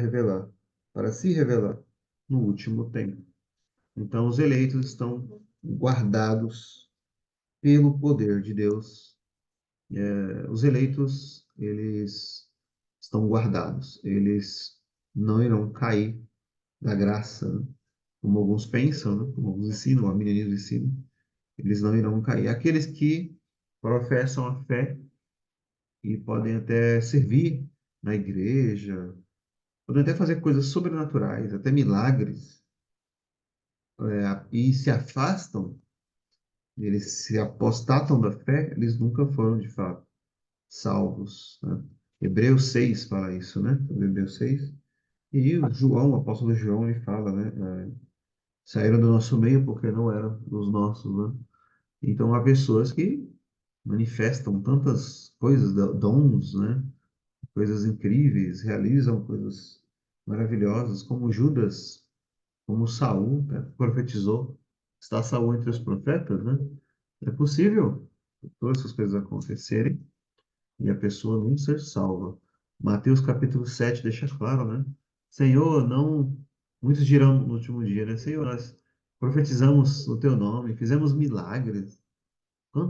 S1: se revelar no último tempo. Então, os eleitos estão guardados pelo poder de Deus. Os eleitos, eles estão guardados. Eles não irão cair da graça, né? Como alguns pensam, né? Como alguns ensinam, o arminianismo ensina. Eles não irão cair. Aqueles que professam a fé e podem até servir na igreja, podem até fazer coisas sobrenaturais, até milagres, e se afastam, eles se apostatam da fé, eles nunca foram de fato salvos, né? Hebreus 6 fala isso, né? Hebreus 6. E o João, o apóstolo João, ele fala, né? Saíram do nosso meio porque não eram dos nossos, né? Então há pessoas que manifestam tantas coisas, dons, né? Coisas incríveis, realizam coisas maravilhosas, como Judas, como Saul, né? Profetizou. Está Saul entre os profetas, né? É possível todas essas coisas acontecerem e a pessoa não ser salva. Mateus capítulo 7 deixa claro, né? Senhor, não. Muitos dirão no último dia, né? Senhor, nós profetizamos o teu nome, fizemos milagres. Quão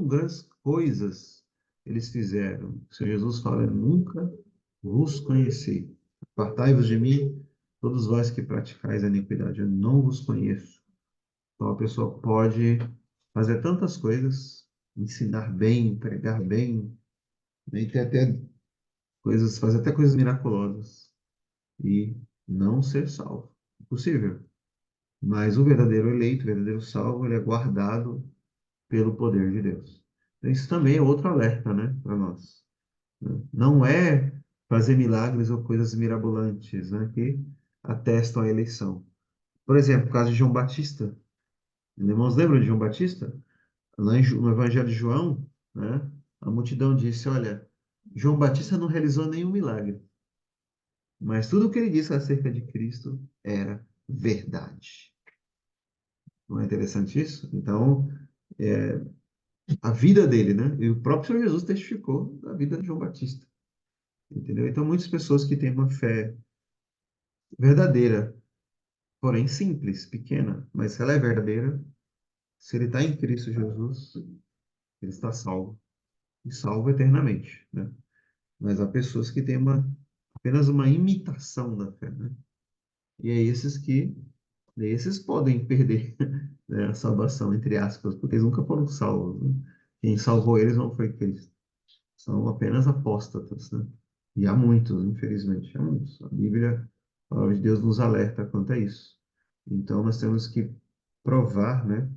S1: grandes coisas eles fizeram. O Senhor Jesus fala: "Eu nunca vos conheci. Apartai-vos de mim, todos vós que praticais a iniquidade. Eu não vos conheço." Então a pessoa pode fazer tantas coisas, ensinar bem, pregar bem, né, e ter até coisas, fazer até coisas miraculosas e não ser salvo. É possível. Mas o verdadeiro eleito, o verdadeiro salvo, ele é guardado pelo poder de Deus. Então, isso também é outro alerta, né, para nós, né? Não é fazer milagres ou coisas mirabolantes, né, que atestam a eleição. Por exemplo, o caso de João Batista. Irmãos, lembram de João Batista? Lá no Evangelho de João, né, a multidão disse: Olha, João Batista não realizou nenhum milagre, mas tudo o que ele disse acerca de Cristo era verdade. Não é interessante isso? Então, é, a vida dele, né? E o próprio Senhor Jesus testificou da vida de João Batista, entendeu? Então, muitas pessoas que têm uma fé verdadeira, porém simples, pequena, mas se ela é verdadeira, se ele está em Cristo Jesus, ele está salvo, e salvo eternamente, né? Mas há pessoas que têm uma apenas uma imitação da fé, né? E é esses podem perder, né, a salvação, entre aspas, porque eles nunca foram salvos, né? Quem salvou eles não foi Cristo. São apenas apóstatas, né? E há muitos, infelizmente, há muitos. A Bíblia, a palavra de Deus nos alerta quanto a isso. Então, nós temos que provar, né,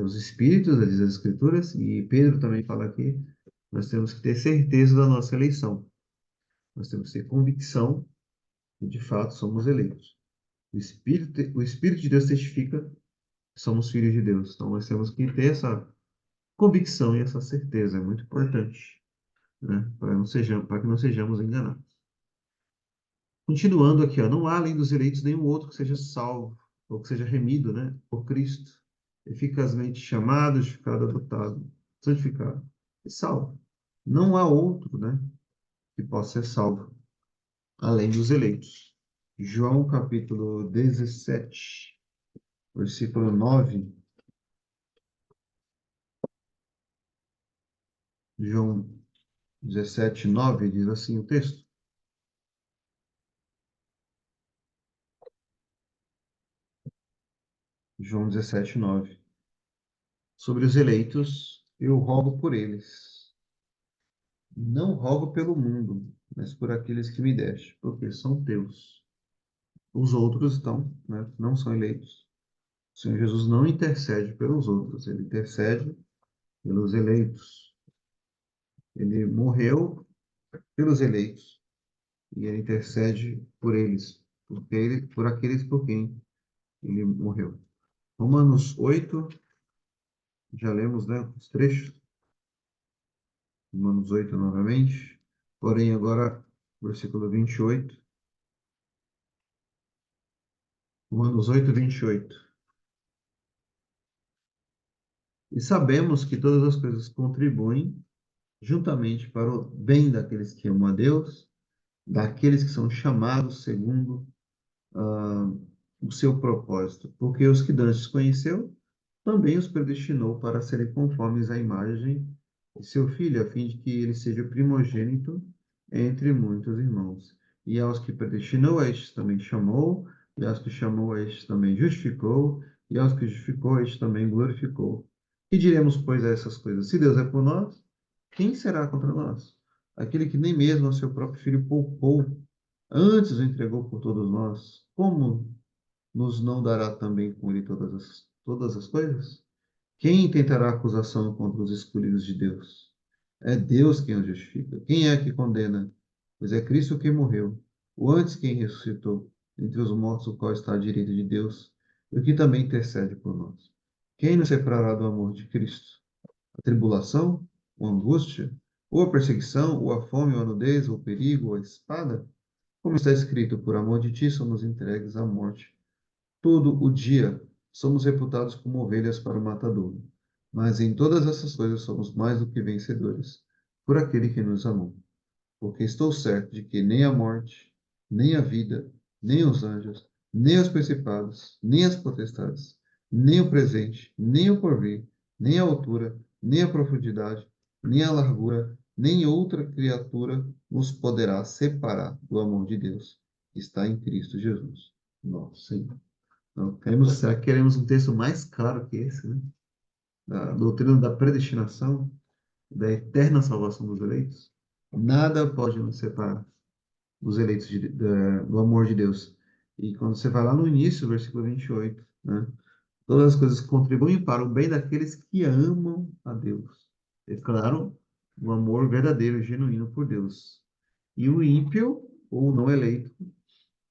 S1: os Espíritos, diz as Escrituras, e Pedro também fala aqui, nós temos que ter certeza da nossa eleição. Nós temos que ter convicção que, de fato, somos eleitos. O Espírito de Deus testifica que somos filhos de Deus. Então, nós temos que ter essa convicção e essa certeza. É muito importante, né? Para que não sejamos enganados. Continuando aqui, ó, não há além dos eleitos nenhum outro que seja salvo, ou que seja remido, né, por Cristo, eficazmente chamado, justificado, adotado, santificado e salvo. Não há outro, né, que possa ser salvo, além dos eleitos. João capítulo 17, versículo 9. João 17, 9 diz assim o texto. João 17, 9. Sobre os eleitos, eu rogo por eles. Não rogo pelo mundo, mas por aqueles que me deste, porque são teus. Os outros, então, né, não são eleitos. O Senhor Jesus não intercede pelos outros, ele intercede pelos eleitos. Ele morreu pelos eleitos e ele intercede por eles, por aqueles por quem ele morreu. Romanos 8, já lemos, né, os trechos. Romanos 8 novamente. Porém, agora, versículo 28. Romanos 8, 28. E sabemos que todas as coisas contribuem juntamente para o bem daqueles que amam a Deus, daqueles que são chamados segundo ah, o seu propósito. Porque os que dantes conheceu, também os predestinou para serem conformes à imagem de seu filho, a fim de que ele seja o primogênito entre muitos irmãos. E aos que predestinou, a estes também chamou, e aos que chamou, a estes também justificou, e aos que justificou, a estes também glorificou. Que diremos, pois, a essas coisas? Se Deus é por nós, quem será contra nós? Aquele que nem mesmo a seu próprio filho poupou, antes o entregou por todos nós, como nos não dará também com ele todas as coisas? Quem tentará acusação contra os escolhidos de Deus? É Deus quem os justifica. Quem é que condena? Pois é Cristo quem morreu, o antes quem ressuscitou, entre os mortos, o qual está à direita de Deus, e o que também intercede por nós. Quem nos separará do amor de Cristo? A tribulação, ou a angústia, ou a perseguição, ou a fome, ou a nudez, ou o perigo, ou a espada? Como está escrito, por amor de ti somos entregues à morte todo o dia somos reputados como ovelhas para o matadouro. Mas em todas essas coisas somos mais do que vencedores, por aquele que nos amou. Porque estou certo de que nem a morte, nem a vida, nem os anjos, nem os principados, nem as potestades, nem o presente, nem o porvir, nem a altura, nem a profundidade, nem a largura, nem outra criatura nos poderá separar do amor de Deus que está em Cristo Jesus, nosso Senhor. Então, será que queremos um texto mais claro que esse, né? Da doutrina da predestinação, da eterna salvação dos eleitos? Nada pode nos separar dos eleitos do amor de Deus. E quando você vai lá no início, versículo 28, né? Todas as coisas contribuem para o bem daqueles que amam a Deus. Declaram o amor verdadeiro, genuíno por Deus. E o ímpio, ou não eleito,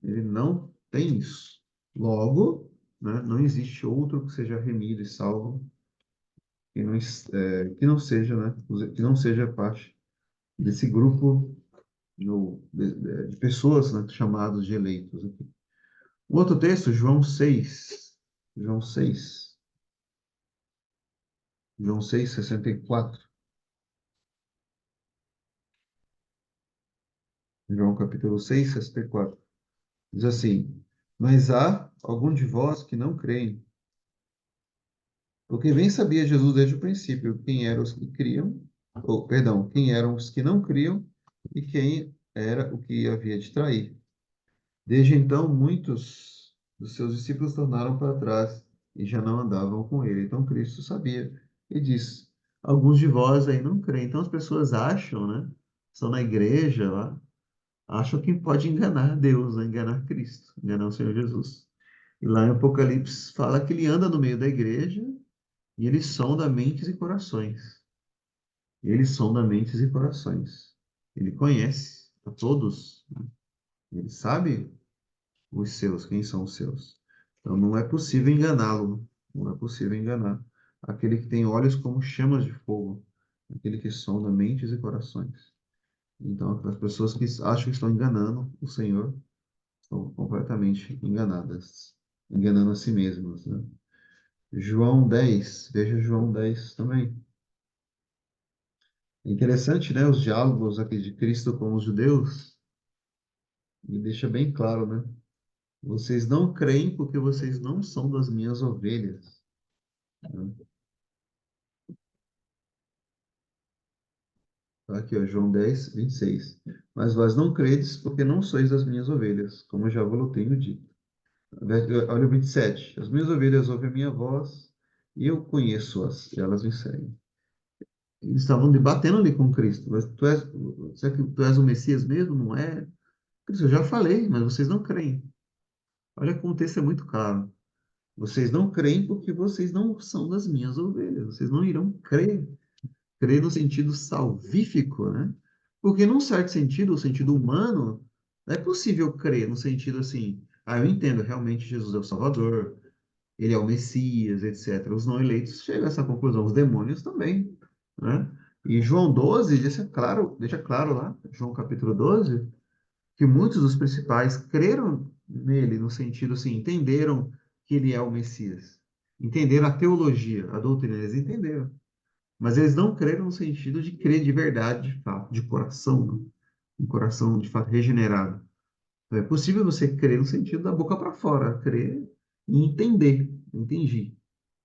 S1: ele não tem isso. Logo, né, não existe outro que seja remido e salvo que não seja parte desse grupo de pessoas, né, chamados de eleitos aqui. Um outro texto, João 6. João 6. João 6, 64. João capítulo 6, 64. Diz assim: Mas há algum de vós que não creem, porque bem sabia Jesus desde o princípio quem eram os que criam, ou, perdão, quem eram os que não criam e quem era o que havia de trair. Desde então, muitos dos seus discípulos tornaram para trás e já não andavam com ele. Então, Cristo sabia e disse: alguns de vós aí não creem. Então, as pessoas acham, né? Estão na igreja lá, acham que pode enganar Deus, né? Enganar Cristo, enganar o Senhor Jesus. E lá em Apocalipse fala que ele anda no meio da igreja e ele sonda mentes e corações. Ele sonda mentes e corações. Ele conhece a todos, né? Ele sabe os seus, quem são os seus. Então não é possível enganá-lo, não é possível enganar aquele que tem olhos como chamas de fogo, aquele que sonda mentes e corações. Então as pessoas que acham que estão enganando o Senhor estão completamente enganadas, enganando a si mesmas, né? João 10, veja João 10 também. É interessante, né, os diálogos aqui de Cristo com os judeus, e deixa bem claro, né? Vocês não creem porque vocês não são das minhas ovelhas, né? Tá aqui, ó, João 10, 26. Mas vós não credes porque não sois das minhas ovelhas, como já vos tenho dito. Olha o 27. As minhas ovelhas ouvem a minha voz e eu conheço-as, e elas me seguem. Eles estavam debatendo ali com Cristo. Mas será que tu és o Messias mesmo? Não é? Cristo, eu já falei, mas vocês não creem. Olha como o texto é muito claro. Vocês não creem porque vocês não são das minhas ovelhas. Vocês não irão crer. Crer no sentido salvífico, né? Porque, num certo sentido, o sentido humano, é possível crer no sentido assim, eu entendo, realmente Jesus é o Salvador, ele é o Messias, etc. Os não eleitos chegam a essa conclusão, os demônios também, né? E João 12 deixa claro lá, João capítulo 12, que muitos dos principais creram nele, no sentido assim, entenderam que ele é o Messias. Entenderam a teologia, a doutrina, eles entenderam. Mas eles não creram no sentido de crer de verdade, de fato, de coração, né? Um coração de fato regenerado. Então, é possível você crer no sentido da boca para fora, crer e entender. Entendi.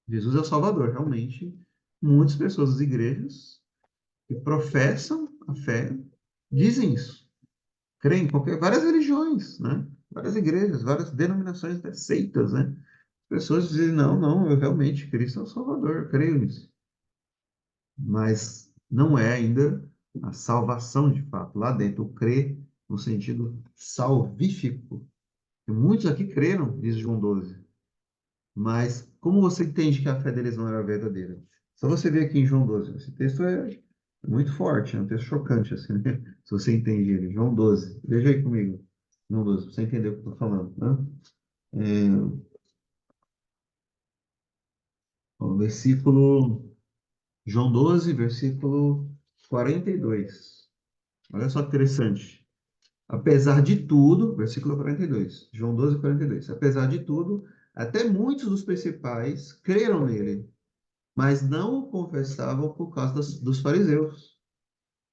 S1: Jesus é o Salvador, realmente. Muitas pessoas das igrejas que professam a fé dizem isso. Creem em várias religiões, né? Várias igrejas, várias denominações, até seitas, né? Pessoas dizem, não, não, eu realmente, Cristo é o Salvador, eu creio nisso. Mas não é ainda a salvação de fato. Lá dentro, o crer no sentido salvífico. E muitos aqui creram, diz João 12. Mas como você entende que a fé deles não era verdadeira? Só você ver aqui em João 12. Esse texto é muito forte, é um texto chocante, assim, né? Se você entende ele. João 12. Veja aí comigo. João 12, para você entender o que eu estou falando, né? O versículo, João 12, versículo 42. Olha só que interessante. Apesar de tudo, versículo 42, João 12, 42. Apesar de tudo, até muitos dos principais creram nele, mas não o confessavam por causa dos fariseus,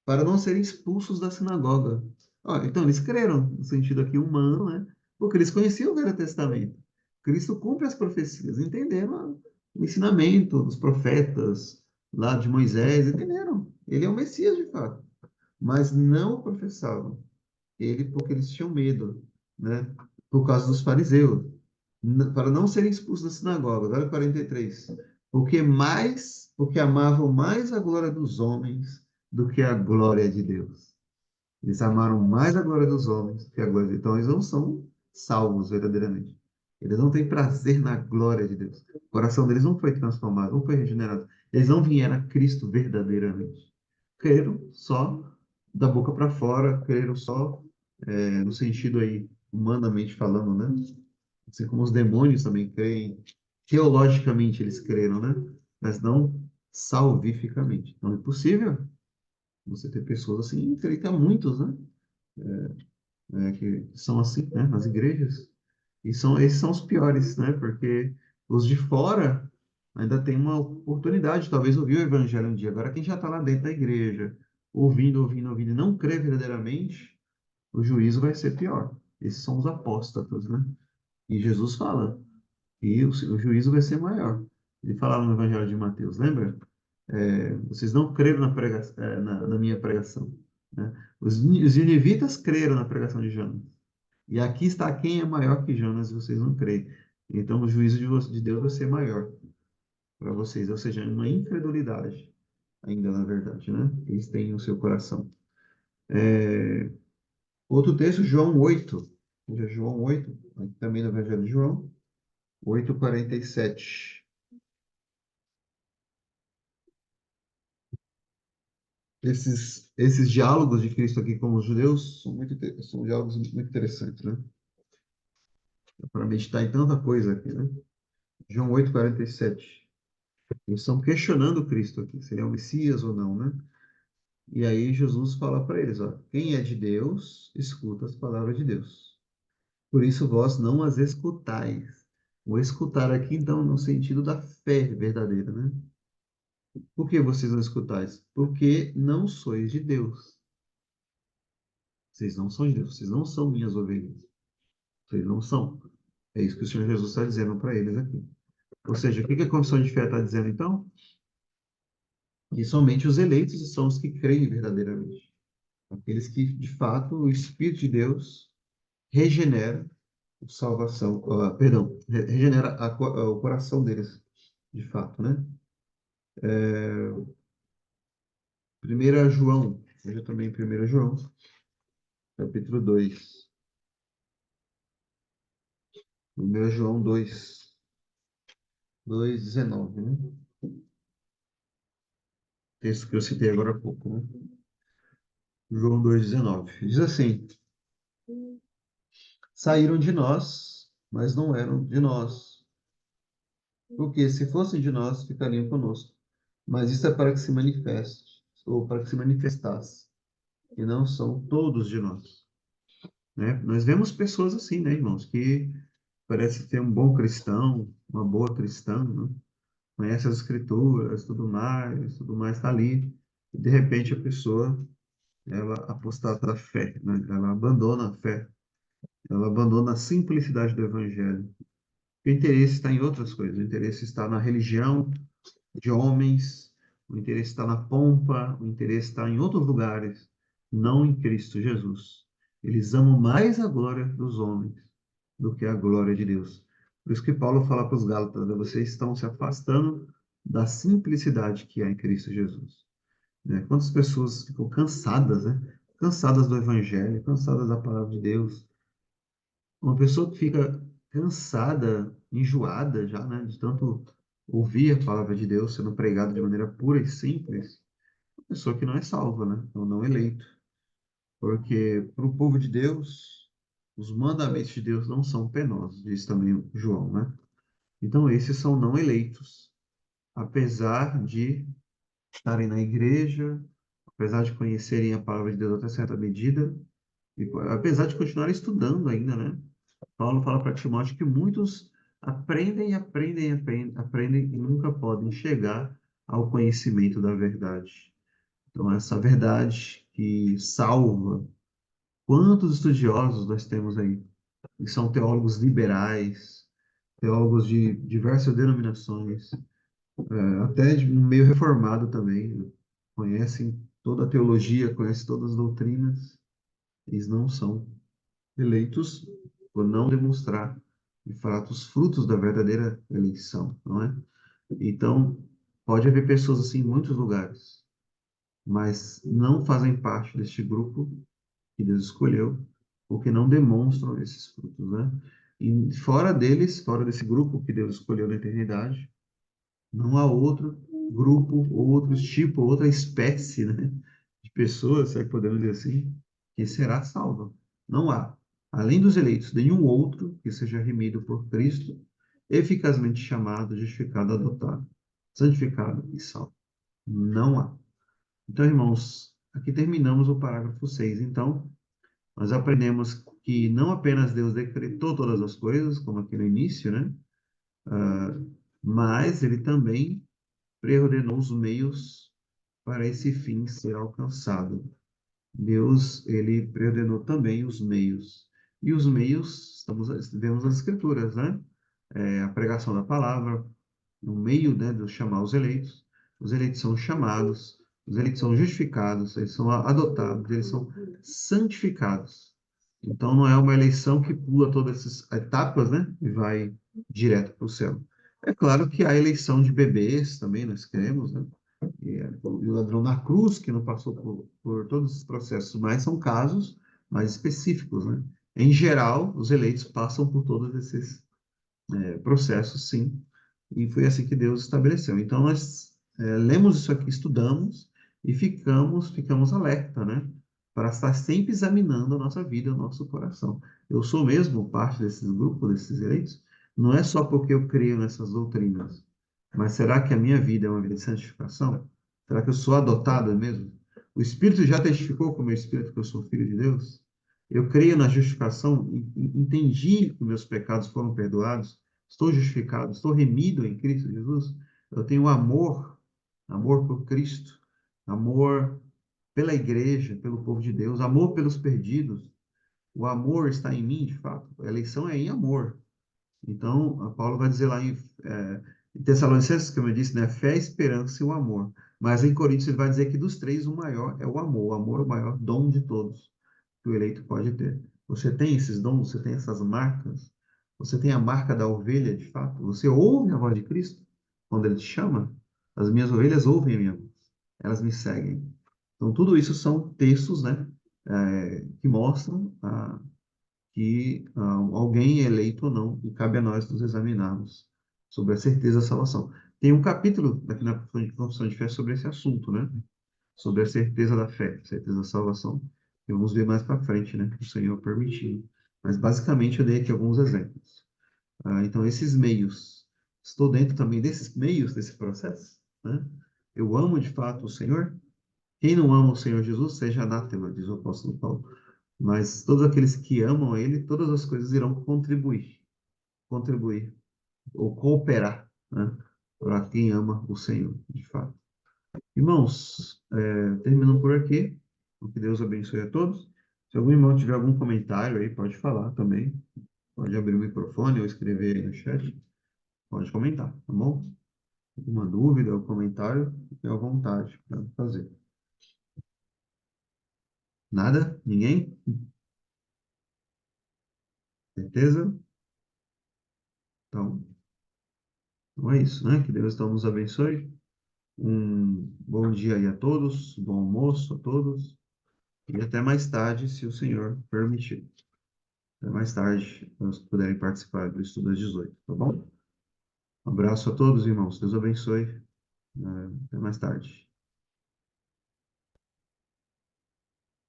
S1: para não serem expulsos da sinagoga. Ó, então, eles creram, no sentido aqui humano, né? Porque eles conheciam o Velho Testamento. Cristo cumpre as profecias, entenderam o ensinamento dos profetas lá de Moisés, entenderam. Ele é o Messias, de fato, mas não o professavam ele porque eles tinham medo, né? Por causa dos fariseus, para não serem expulsos da sinagoga. Olha 43. Porque amavam mais a glória dos homens do que a glória de Deus. Eles amaram mais a glória dos homens do que a glória de Deus. Então eles não são salvos verdadeiramente. Eles não têm prazer na glória de Deus. O coração deles não foi transformado, não foi regenerado. Eles não vieram a Cristo verdadeiramente. Creram só da boca para fora, creram só no sentido aí, humanamente falando, né? Assim como os demônios também creem, teologicamente eles creram, né? Mas não salvificamente. Então é possível você ter pessoas assim, creio que há muitos, né? Que são assim, né? Nas igrejas. Esses são os piores, né? Porque os de fora ainda tem uma oportunidade, talvez, ouvir o evangelho um dia. Agora, quem já está lá dentro da igreja, ouvindo, e não crê verdadeiramente, o juízo vai ser pior. Esses são os apóstatas, né? E Jesus fala, e o juízo vai ser maior. Ele falava no Evangelho de Mateus, lembra? Vocês não creram na minha pregação. né? Os ninivitas creram na pregação de Jonas. E aqui está quem é maior que Jonas e vocês não creem. Então o juízo de Deus vai ser maior para vocês, ou seja, uma incredulidade ainda na verdade, né? Eles têm no seu coração. Outro texto, João 8. Veja, João 8, aqui também no Evangelho de João, 8:47. Esses diálogos de Cristo aqui com os judeus são diálogos muito interessantes, né? Para meditar em tanta coisa aqui, né? João 8:47. Eles estão questionando Cristo aqui, se ele é o Messias ou não, né? E aí Jesus fala para eles, ó, quem é de Deus, escuta as palavras de Deus. Por isso vós não as escutais. O escutar aqui, então, no sentido da fé verdadeira, né? Por que vocês não escutais? Porque não sois de Deus. Vocês não são de Deus. Vocês não são minhas ovelhas. Vocês não são. É isso que o Senhor Jesus está dizendo para eles aqui. Ou seja, o que a confissão de fé está dizendo, então? Que somente os eleitos são os que creem verdadeiramente. Aqueles que, de fato, o Espírito de Deus regenera a salvação, perdão, regenera o coração deles, de fato, né? 1 João, veja também 1 João, capítulo 2. 1 João 2:19, né? Texto que eu citei agora há pouco, né? João 2:19. Diz assim: saíram de nós, mas não eram de nós. Porque se fossem de nós, ficariam conosco. Mas isso é para que se manifeste, ou para que se manifestasse, e não são todos de nós, né? Nós vemos pessoas assim, né, irmãos, que parece ter um bom cristão, uma boa cristã, né? Conhece as escrituras, tudo mais está ali. E de repente a pessoa, ela apostata da fé, né? Ela abandona a fé, ela abandona a simplicidade do evangelho. O interesse está em outras coisas, o interesse está na religião de homens, o interesse está na pompa, o interesse está em outros lugares, não em Cristo Jesus. Eles amam mais a glória dos homens do que a glória de Deus. Por isso que Paulo fala para os Gálatas, né, vocês estão se afastando da simplicidade que há em Cristo Jesus. Né? Quantas pessoas ficam cansadas, né? Cansadas do Evangelho, cansadas da palavra de Deus. Uma pessoa que fica cansada, enjoada já, né? De tanto ouvir a palavra de Deus sendo pregada de maneira pura e simples, uma pessoa que não é salva, né? Ou não eleito. Porque para o povo de Deus, os mandamentos de Deus não são penosos, diz também João, né? Então, esses são não eleitos, apesar de estarem na igreja, apesar de conhecerem a palavra de Deus até certa medida, e apesar de continuarem estudando ainda, né? Paulo fala para Timóteo que muitos aprendem e nunca podem chegar ao conhecimento da verdade. Então, essa verdade que salva. Quantos estudiosos nós temos aí? Que são teólogos liberais, teólogos de diversas denominações, até de um meio reformado também, né? Conhecem toda a teologia, conhecem todas as doutrinas, eles não são eleitos por não demonstrar, de fato, os frutos da verdadeira eleição, não é? Então, pode haver pessoas assim em muitos lugares, mas não fazem parte deste grupo que Deus escolheu, porque não demonstram esses frutos, né? E fora deles, fora desse grupo que Deus escolheu na eternidade, não há outro grupo, outro tipo, outra espécie, né, de pessoas, se é que podemos dizer assim, que será salva. Não há. Além dos eleitos, nenhum outro que seja remido por Cristo, eficazmente chamado, justificado, adotado, santificado e salvo. Não há. Então, irmãos, aqui terminamos o parágrafo 6. Então, nós aprendemos que não apenas Deus decretou todas as coisas, como aqui no início, né? Ah, mas ele também preordenou os meios para esse fim ser alcançado. Deus, ele preordenou também os meios. E os meios, vemos nas Escrituras, né? A pregação da palavra, no meio, né, de chamar os eleitos. Os eleitos são chamados, Os eleitos são justificados, eles são adotados, eles são santificados. Então não é uma eleição que pula todas essas etapas, né? E vai direto para o céu. É claro que há eleição de bebês também, nós queremos, né? E o ladrão na cruz, que não passou por todos esses processos, mas são casos mais específicos, né? Em geral, os eleitos passam por todos esses processos, sim, e foi assim que Deus estabeleceu. Então, nós lemos isso aqui, estudamos e ficamos alerta, né? Para estar sempre examinando a nossa vida, o nosso coração. Eu sou mesmo parte desses grupos, desses eleitos, não é só porque eu creio nessas doutrinas, mas será que a minha vida é uma vida de santificação? Será que eu sou adotado mesmo? O Espírito já testificou com o meu Espírito que eu sou filho de Deus? Eu creio na justificação, entendi que meus pecados foram perdoados, estou justificado, estou remido em Cristo Jesus. Eu tenho amor, amor por Cristo, amor pela igreja, pelo povo de Deus, amor pelos perdidos. O amor está em mim, de fato. A eleição é em amor. Então, a Paulo vai dizer lá em Tessalonicenses, como eu disse, né? Fé, esperança e o amor. Mas em Coríntios ele vai dizer que dos três o maior é o amor. O amor é o maior dom de todos que o eleito pode ter. Você tem esses dons, você tem essas marcas, você tem a marca da ovelha, de fato. Você ouve a voz de Cristo quando ele te chama. As minhas ovelhas ouvem a minha voz, elas me seguem. Então, tudo isso são textos, né, que mostram que alguém é eleito ou não, e cabe a nós nos examinarmos sobre a certeza da salvação. Tem um capítulo aqui na Confissão de Fé sobre esse assunto, né? Sobre a certeza da fé, certeza da salvação. E vamos ver mais para frente, né? O Senhor permitindo. Mas basicamente eu dei aqui alguns exemplos. Então, esses meios, estou dentro também desses meios, desse processo, né? Eu amo de fato o Senhor. Quem não ama o Senhor Jesus, seja anátema, diz o apóstolo Paulo. Mas todos aqueles que amam Ele, todas as coisas irão contribuir, ou cooperar, né? Para quem ama o Senhor, de fato. Irmãos, terminando por aqui. Que Deus abençoe a todos. Se algum irmão tiver algum comentário aí, pode falar também. Pode abrir o microfone ou escrever aí no chat. Pode comentar, tá bom? Alguma dúvida ou comentário, fique à vontade para fazer. Nada? Ninguém? Certeza? Então, então é isso, né? Que Deus então nos abençoe. Um bom dia aí a todos, bom almoço a todos. E até mais tarde, se o Senhor permitir. Até mais tarde, se puderem participar do estudo às 18, tá bom? Um abraço a todos, irmãos. Deus abençoe. Até mais tarde.